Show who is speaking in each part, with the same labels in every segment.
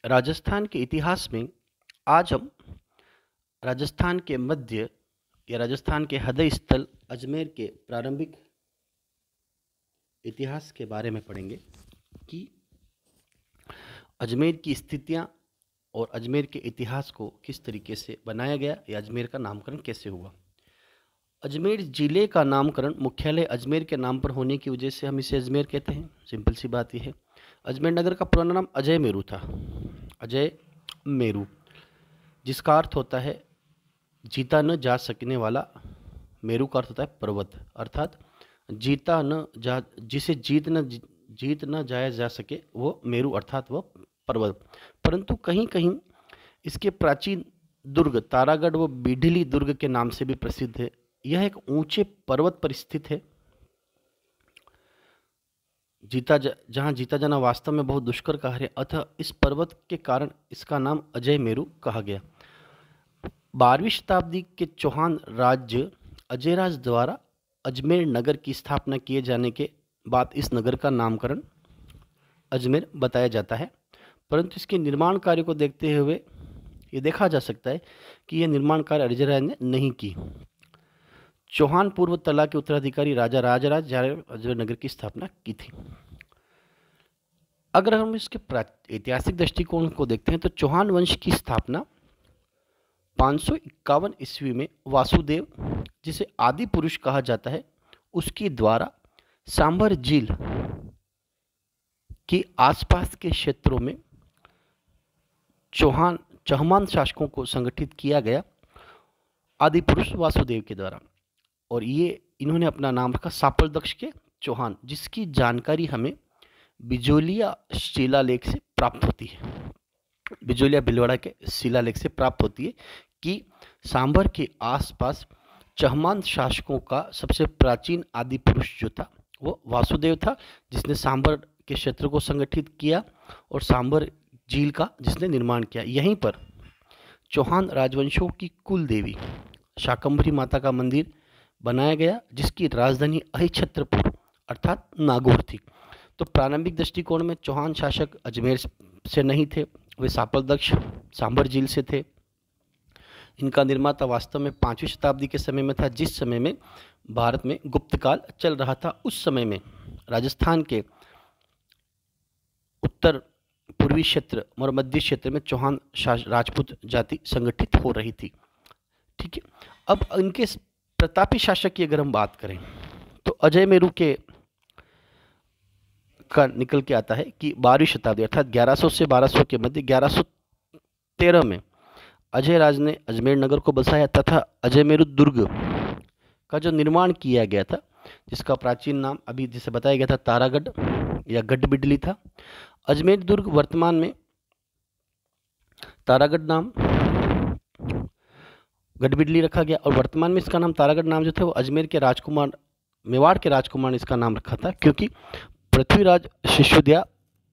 Speaker 1: राजस्थान के इतिहास में आज हम राजस्थान के मध्य या राजस्थान के हृदय स्थल अजमेर के प्रारंभिक इतिहास के बारे में पढ़ेंगे कि अजमेर की स्थितियां और अजमेर के इतिहास को किस तरीके से बनाया गया या अजमेर का नामकरण कैसे हुआ। अजमेर जिले का नामकरण मुख्यालय अजमेर के नाम पर होने की वजह से हम इसे अजमेर कहते हैं। सिंपल सी बात यह है। अजमेर नगर का पुराना नाम अजय मेरू था। अजय मेरू, जिसका अर्थ होता है जीता न जा सकने वाला। मेरू का अर्थ होता है पर्वत, अर्थात जीता न जा जिसे जीत न जाया जा सके वो मेरू अर्थात वह पर्वत। परंतु कहीं कहीं इसके प्राचीन दुर्ग तारागढ़ व बीडली दुर्ग के नाम से भी प्रसिद्ध है। यह एक ऊंचे पर्वत पर स्थित है जहां जीता जाना वास्तव में बहुत दुष्कर कार्य है। अतः इस पर्वत के कारण इसका नाम अजय मेरू कहा गया। 12वीं शताब्दी के चौहान राज्य अजयराज द्वारा अजमेर नगर की स्थापना किए जाने के बाद इस नगर का नामकरण अजमेर बताया जाता है। परंतु इसके निर्माण कार्य को देखते हुए ये देखा जा सकता है कि यह निर्माण कार्य अजयराज ने नहीं की। चौहान पूर्व तला के उत्तराधिकारी राजा राजराज अजमेर नगर की स्थापना की थी। अगर हम इसके ऐतिहासिक दृष्टिकोण को देखते हैं तो चौहान वंश की स्थापना 551 ईस्वी में वासुदेव, जिसे आदि पुरुष कहा जाता है, उसके द्वारा सांभर झील के आसपास के क्षेत्रों में चौहान शासकों को संगठित किया गया आदि पुरुष वासुदेव के द्वारा। और इन्होंने अपना नाम रखा सापल दक्ष के चौहान, जिसकी जानकारी हमें बिजोलिया शिलालेख से प्राप्त होती है। बिजोलिया भिलवाड़ा के शिलालेख से प्राप्त होती है कि सांभर के आसपास चौहान शासकों का सबसे प्राचीन आदि पुरुष जो था वो वासुदेव था, जिसने सांभर के क्षेत्र को संगठित किया और सांभर झील का जिसने निर्माण किया। यहीं पर चौहान राजवंशों की कुल देवी शाकंभरी माता का मंदिर बनाया गया, जिसकी राजधानी अहिछत्रपुर अर्थात नागौर थी। तो प्रारंभिक दृष्टिकोण में चौहान शासक अजमेर से नहीं थे, वे सापल दक्ष सांभर झील से थे। इनका निर्माता वास्तव में 5वीं शताब्दी के समय में था, जिस समय में भारत में गुप्त काल चल रहा था। उस समय में राजस्थान के उत्तर पूर्वी क्षेत्र और मध्य क्षेत्र में चौहान राजपूत जाति संगठित हो रही थी। ठीक है। अब इनके प्रतापी शासक की अगर हम बात करें तो अजय मेरू के का निकल के आता है कि 12वीं शताब्दी अर्थात 1100 से 1200 के मध्य 1113 में अजय राज ने अजमेर नगर को बसाया तथा अजय मेरू दुर्ग का जो निर्माण किया गया था, जिसका प्राचीन नाम अभी जिसे बताया गया था तारागढ़ या गढ़बिडली था। अजमेर दुर्ग वर्तमान में तारागढ़ नाम गढ़बिडली रखा गया और वर्तमान में इसका नाम तारागढ़ नाम जो था वो अजमेर के राजकुमार मेवाड़ के राजकुमार ने इसका नाम रखा था, क्योंकि पृथ्वीराज शिशुदिया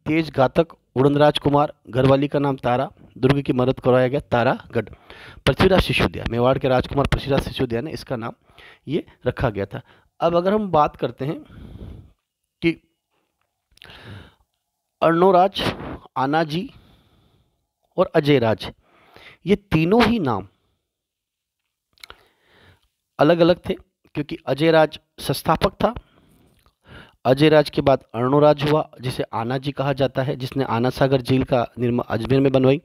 Speaker 1: तेज घातक उड़न राजकुमार घरवाली का नाम तारा, दुर्ग की मदद करवाया गया तारागढ़। पृथ्वीराज शिशुदिया मेवाड़ के राजकुमार पृथ्वीराज शिशुदिया ने इसका नाम ये रखा गया था। अब अगर हम बात करते हैं कि अर्णोराज, आनाजी और अजयराज, ये तीनों ही नाम अलग अलग थे, क्योंकि अजयराज संस्थापक था। अजयराज के बाद अर्णोराज हुआ, जिसे आनाजी कहा जाता है, जिसने आना सागर झील का निर्माण अजमेर में बनवाई,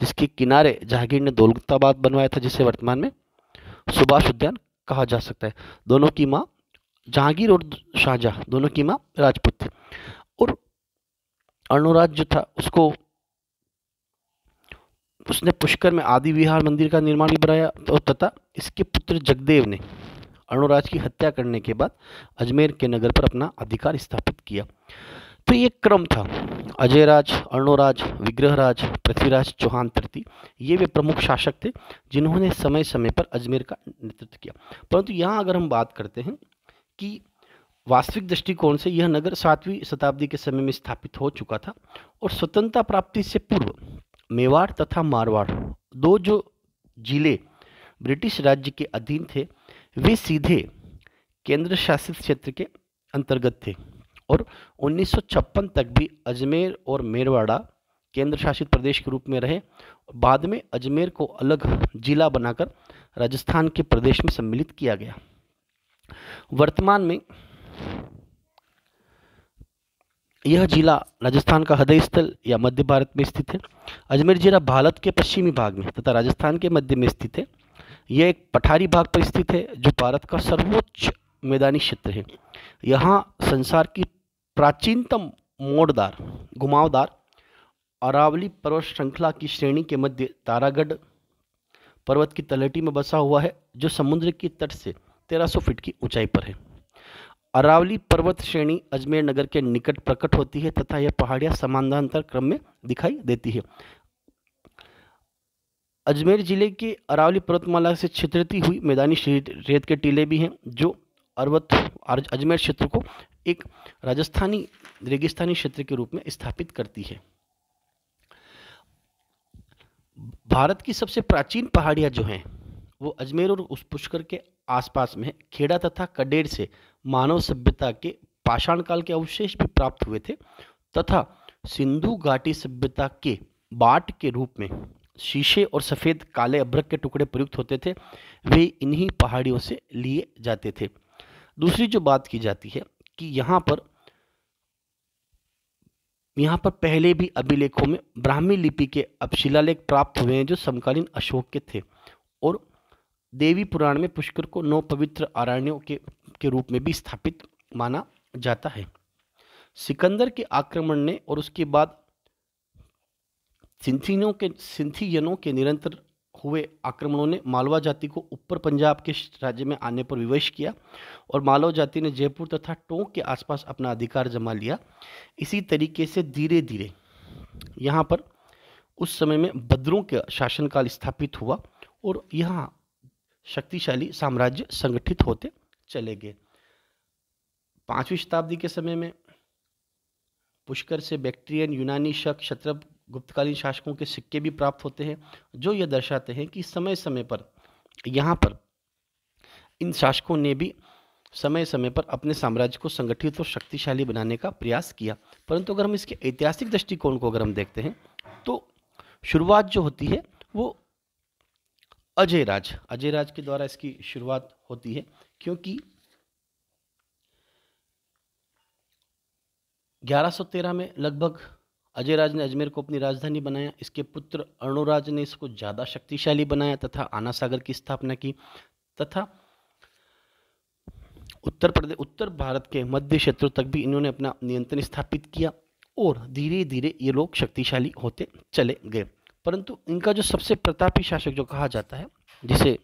Speaker 1: जिसके किनारे जहांगीर ने दौलताबाद बनवाया था, जिसे वर्तमान में सुभाष उद्यान कहा जा सकता है। दोनों की माँ जहांगीर और शाहजहां दोनों की माँ राजपूत थी। और अर्णोराज जो था उसने पुष्कर में आदि विहार मंदिर का निर्माण भी बनाया तथा इसके पुत्र जगदेव ने अर्णोराज की हत्या करने के बाद अजमेर के नगर पर अपना अधिकार स्थापित किया। तो ये क्रम था, अजयराज, अर्णोराज, विग्रहराज, पृथ्वीराज चौहान तृतीय, ये वे प्रमुख शासक थे जिन्होंने समय समय पर अजमेर का नेतृत्व किया। परंतु यहाँ अगर हम बात करते हैं कि वास्तविक दृष्टिकोण से यह नगर 7वीं शताब्दी के समय में स्थापित हो चुका था और स्वतंत्रता प्राप्ति से पूर्व मेवाड़ तथा मारवाड़, दो जो जिले ब्रिटिश राज्य के अधीन थे, वे सीधे केंद्र शासित क्षेत्र के अंतर्गत थे और 1956 तक भी अजमेर और मेरवाड़ा केंद्र शासित प्रदेश के रूप में रहे। बाद में अजमेर को अलग जिला बनाकर राजस्थान के प्रदेश में सम्मिलित किया गया। वर्तमान में यह जिला राजस्थान का हृदय स्थल या मध्य भारत में स्थित है। अजमेर जिला भारत के पश्चिमी भाग में तथा राजस्थान के मध्य में स्थित है। यह एक पठारी भाग पर स्थित है जो भारत का सर्वोच्च मैदानी क्षेत्र है। यहाँ संसार की प्राचीनतम मोड़दार घुमावदार अरावली पर्वत श्रृंखला की श्रेणी के मध्य तारागढ़ पर्वत की तलहटी में बसा हुआ है, जो समुद्र की तट से 1300 फीट की ऊंचाई पर है। अरावली पर्वत श्रेणी अजमेर नगर के निकट प्रकट होती है तथा यह पहाड़ियां समानांतर क्रम में दिखाई देती है। अजमेर जिले के अरावली पर्वतमाला से छितरती हुई मैदानी रेत के टीले भी हैं, जो अजमेर क्षेत्र को एक राजस्थानी रेगिस्तानी क्षेत्र के रूप में स्थापित करती है। भारत की सबसे प्राचीन पहाड़ियां जो हैं वो अजमेर और उस पुष्कर के आसपास में है। खेड़ा तथा कडेर से मानव सभ्यता के पाषाण काल के अवशेष भी प्राप्त हुए थे तथा सिंधु घाटी सभ्यता के बाट के रूप में शीशे और सफ़ेद काले अभ्रक के टुकड़े प्रयुक्त होते थे, वे इन्हीं पहाड़ियों से लिए जाते थे। दूसरी जो बात की जाती है कि यहाँ पर पहले भी अभिलेखों में ब्राह्मी लिपि के अब शिलालेख प्राप्त हुए हैं जो समकालीन अशोक के थे, और देवी पुराण में पुष्कर को 9 पवित्र अरण्यों के रूप में भी स्थापित माना जाता है। सिकंदर के आक्रमण ने और उसके बाद सिंथियनों के निरंतर हुए आक्रमणों ने मालवा जाति को ऊपर पंजाब के राज्य में आने पर विवश किया और मालवा जाति ने जयपुर तथा टोंक के आसपास अपना अधिकार जमा लिया। इसी तरीके से धीरे धीरे यहाँ पर उस समय में बद्रों का शासनकाल स्थापित हुआ और यहाँ शक्तिशाली साम्राज्य संगठित होते चले गए। 5वीं शताब्दी के समय में पुष्कर से बैक्ट्रियन, यूनानी, शक, क्षत्रप, गुप्तकालीन शासकों के सिक्के भी प्राप्त होते हैं, जो यह दर्शाते हैं कि समय समय पर यहाँ पर इन शासकों ने भी समय समय पर अपने साम्राज्य को संगठित और शक्तिशाली बनाने का प्रयास किया। परंतु अगर हम इसके ऐतिहासिक दृष्टिकोण को अगर हम देखते हैं तो शुरुआत जो होती है वो अजय राज के द्वारा इसकी शुरुआत होती है, क्योंकि 1113 में लगभग अजय राज ने अजमेर को अपनी राजधानी बनाया। इसके पुत्र अर्णोराज ने इसको ज़्यादा शक्तिशाली बनाया तथा आना सागर की स्थापना की तथा उत्तर भारत के मध्य क्षेत्रों तक भी इन्होंने अपना नियंत्रण स्थापित किया और धीरे धीरे ये लोग शक्तिशाली होते चले गए। परंतु इनका जो सबसे प्रतापी शासक जो कहा जाता है, जिसे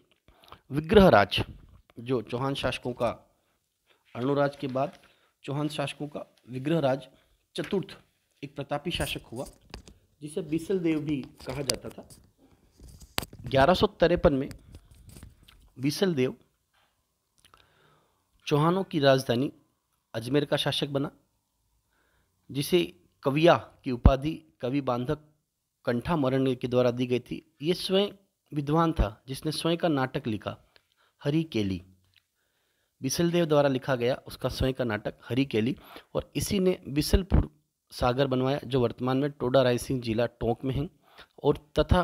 Speaker 1: विग्रहराज, जो चौहान शासकों का अर्णोराज के बाद चौहान शासकों का विग्रहराज चतुर्थ एक प्रतापी शासक हुआ, जिसे बिसल देव भी कहा जाता था। 1153 में बिसल देव चौहानों की राजधानी अजमेर का शासक बना, जिसे कविया की उपाधि कवि बांधक कंठामरण के द्वारा दी गई थी। ये स्वयं विद्वान था जिसने स्वयं का नाटक लिखा, हरि केली। बिसल देव द्वारा लिखा गया उसका स्वयं का नाटक हरि केली, और इसी ने बिसलपुर सागर बनवाया, जो वर्तमान में टोडा रायसिंह जिला टोंक में है। और तथा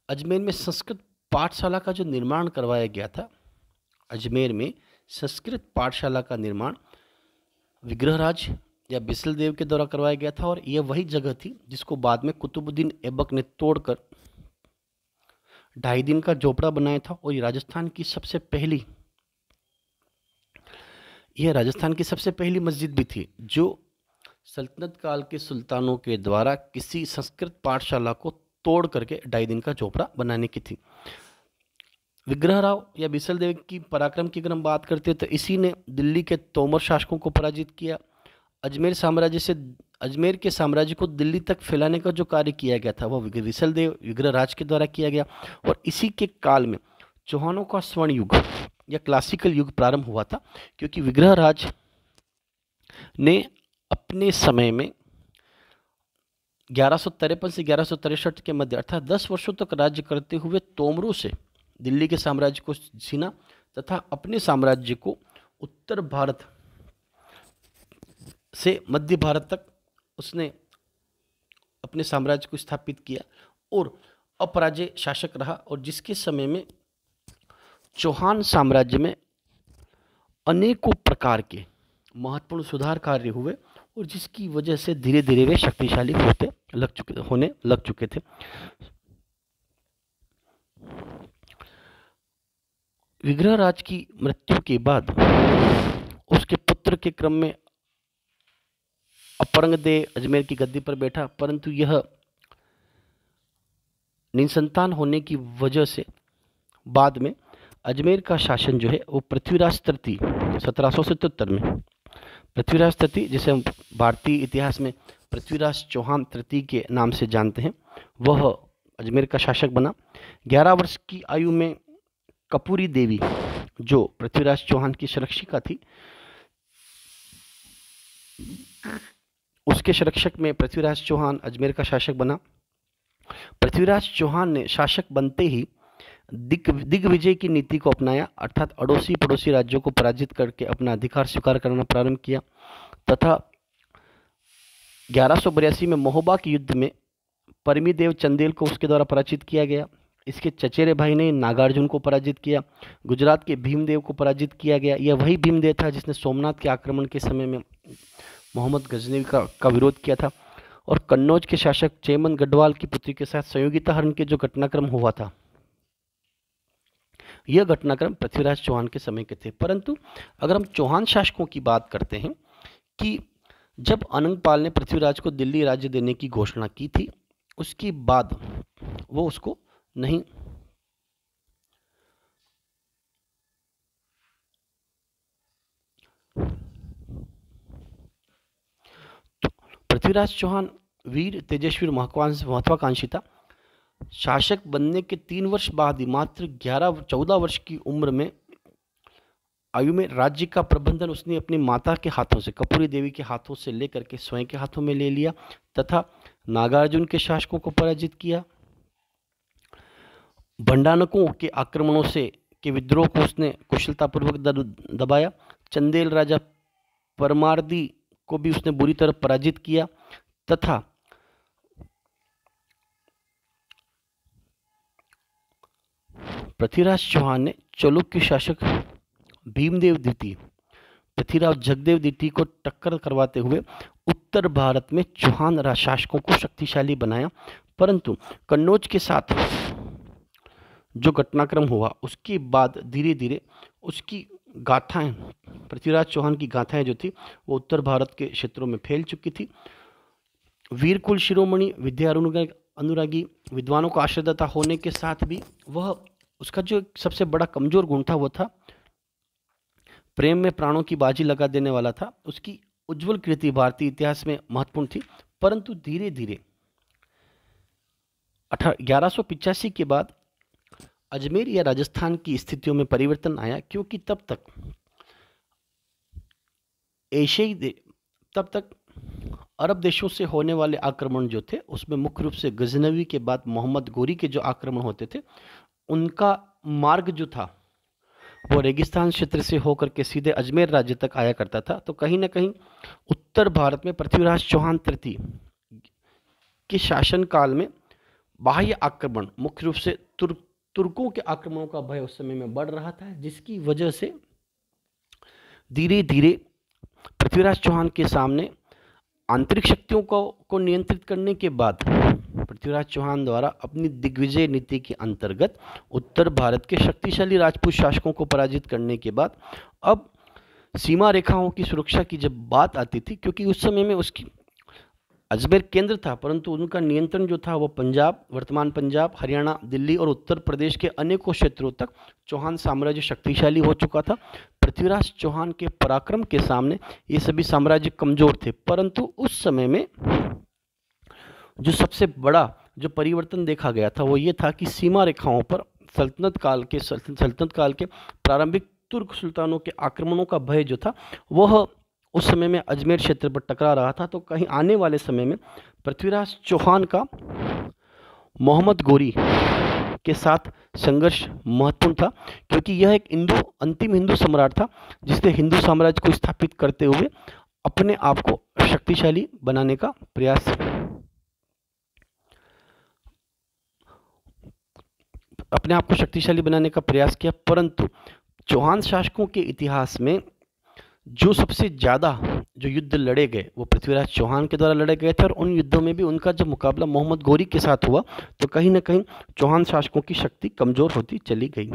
Speaker 1: अजमेर में संस्कृत पाठशाला का जो निर्माण करवाया गया था, अजमेर में संस्कृत पाठशाला का निर्माण विग्रहराज या बिसल देव के द्वारा करवाया गया था, और यह वही जगह थी जिसको बाद में कुतुबुद्दीन ऐबक ने तोड़कर 2.5 दिन का झोपड़ा बनाया था। और ये राजस्थान की सबसे पहली मस्जिद भी थी, जो सल्तनत काल के सुल्तानों के द्वारा किसी संस्कृत पाठशाला को तोड़ करके 2.5 दिन का झोपड़ा बनाने की थी। विग्रहराव या बिसल देव की पराक्रम की अगर हम बात करते हैं तो इसी ने दिल्ली के तोमर शासकों को पराजित किया। अजमेर के साम्राज्य को दिल्ली तक फैलाने का जो कार्य किया गया था वह बिसल देव विग्रहराज के द्वारा किया गया। और इसी के काल में चौहानों का स्वर्ण युग या क्लासिकल युग प्रारंभ हुआ था, क्योंकि विग्रहराज ने अपने समय में 1153 से 1163 के मध्य अर्थात 10 वर्षों तक राज्य करते हुए तोमरों से दिल्ली के साम्राज्य को छीना तथा अपने साम्राज्य को उत्तर भारत से मध्य भारत तक उसने अपने साम्राज्य को स्थापित किया और अपराजय शासक रहा, और जिसके समय में चौहान साम्राज्य में अनेकों प्रकार के महत्वपूर्ण सुधार कार्य हुए, और जिसकी वजह से धीरे धीरे वे शक्तिशाली होने लग चुके थे। विग्रहराज की मृत्यु के बाद उसके पुत्र के क्रम में अपरंगदेव अजमेर की गद्दी पर बैठा, परंतु यह निसंतान होने की वजह से बाद में अजमेर का शासन जो है वो पृथ्वीराज तृतीय 1777 में, पृथ्वीराज तृतीय जिसे हम भारतीय इतिहास में पृथ्वीराज चौहान तृतीय के नाम से जानते हैं, वह अजमेर का शासक बना। 11 वर्ष की आयु में कपूरी देवी जो पृथ्वीराज चौहान की संरक्षिका थी, उसके संरक्षक में पृथ्वीराज चौहान अजमेर का शासक बना। पृथ्वीराज चौहान ने शासक बनते ही दिग्विजय की नीति को अपनाया, अर्थात अड़ोसी पड़ोसी राज्यों को पराजित करके अपना अधिकार स्वीकार करना प्रारंभ किया, तथा 1182 में महोबा के युद्ध में परमीदेव चंदेल को उसके द्वारा पराजित किया गया। इसके चचेरे भाई ने नागार्जुन को पराजित किया। गुजरात के भीमदेव को पराजित किया गया। यह वही भीमदेव था जिसने सोमनाथ के आक्रमण के समय में मोहम्मद गजनवी का विरोध किया था। और कन्नौज के शासक चेमन गढ़वाल की पुत्री के साथ संयोगिता हरण के जो घटनाक्रम हुआ था, यह घटनाक्रम पृथ्वीराज चौहान के समय के थे। परंतु अगर हम चौहान शासकों की बात करते हैं कि जब अनंगपाल ने पृथ्वीराज को दिल्ली राज्य देने की घोषणा की थी, उसके बाद वो उसको नहीं तो पृथ्वीराज चौहान वीर तेजस्वी महत्वाकांक्षी था। शासक बनने के 3 वर्ष बाद ही मात्र 14 वर्ष की उम्र में आयु में राज्य का प्रबंधन उसने अपनी माता के हाथों से, कपूरी देवी के हाथों से लेकर के स्वयं के हाथों में ले लिया, तथा नागार्जुन के शासकों को पराजित किया। भंडानकों के आक्रमणों से के विद्रोह को उसने कुशलतापूर्वक दबाया। चंदेल राजा परमार्दी को भी उसने बुरी तरह पराजित किया, तथा पृथ्वीराज चौहान ने चालुक्य शासक भीमदेव द्वितीय पृथ्वीराज जगदेव द्वितीय को टक्कर करवाते हुए उत्तर भारत में चौहान शासकों को शक्तिशाली बनाया। परंतु कन्नौज के साथ जो घटनाक्रम हुआ, उसके बाद धीरे धीरे उसकी गाथाएं, पृथ्वीराज चौहान की गाथाएं जो थी वो उत्तर भारत के क्षेत्रों में फैल चुकी थी। वीरकुल शिरोमणि विद्या अनुरागी विद्वानों का आश्रयदाता होने के साथ भी वह, उसका जो सबसे बड़ा कमजोर गुण था वो था प्रेम में प्राणों की बाजी लगा देने वाला था। उसकी उज्जवल कृति भारतीय इतिहास में महत्वपूर्ण थी, परंतु धीरे धीरे 1185 के बाद अजमेर या राजस्थान की स्थितियों में परिवर्तन आया, क्योंकि तब तक अरब देशों से होने वाले आक्रमण जो थे उसमें मुख्य रूप से गजनवी के बाद मोहम्मद गोरी के जो आक्रमण होते थे, उनका मार्ग जो था वो रेगिस्तान क्षेत्र से होकर के सीधे अजमेर राज्य तक आया करता था। तो कहीं ना कहीं उत्तर भारत में पृथ्वीराज चौहान तृतीय के शासन काल में बाह्य आक्रमण, मुख्य रूप से तुर्कों के आक्रमणों का भय उस समय में बढ़ रहा था, जिसकी वजह से धीरे धीरे पृथ्वीराज चौहान के सामने आंतरिक शक्तियों को नियंत्रित करने के बाद पृथ्वीराज चौहान द्वारा अपनी दिग्विजय नीति के अंतर्गत उत्तर भारत के शक्तिशाली राजपूत शासकों को पराजित करने के बाद अब सीमा रेखाओं की सुरक्षा की जब बात आती थी, क्योंकि उस समय में उसकी अजमेर केंद्र था, परंतु उनका नियंत्रण जो था वो पंजाब, वर्तमान पंजाब, हरियाणा, दिल्ली और उत्तर प्रदेश के अनेकों क्षेत्रों तक चौहान साम्राज्य शक्तिशाली हो चुका था। पृथ्वीराज चौहान के पराक्रम के सामने ये सभी साम्राज्य कमजोर थे, परंतु उस समय में जो सबसे बड़ा जो परिवर्तन देखा गया था वो ये था कि सीमा रेखाओं पर सल्तनत काल के प्रारंभिक तुर्क सुल्तानों के आक्रमणों का भय जो था वह उस समय में अजमेर क्षेत्र पर टकरा रहा था। तो कहीं आने वाले समय में पृथ्वीराज चौहान का मोहम्मद गोरी के साथ संघर्ष महत्वपूर्ण था, क्योंकि यह एक अंतिम हिंदू सम्राट था जिसने हिंदू साम्राज्य को स्थापित करते हुए अपने आप को शक्तिशाली बनाने का प्रयास अपने आप को शक्तिशाली बनाने का प्रयास किया, परंतु चौहान शासकों के इतिहास में जो सबसे ज़्यादा जो युद्ध लड़े गए वो पृथ्वीराज चौहान के द्वारा लड़े गए थे, और उन युद्धों में भी उनका जब मुकाबला मोहम्मद गोरी के साथ हुआ तो कहीं ना कहीं चौहान शासकों की शक्ति कमज़ोर होती चली गई।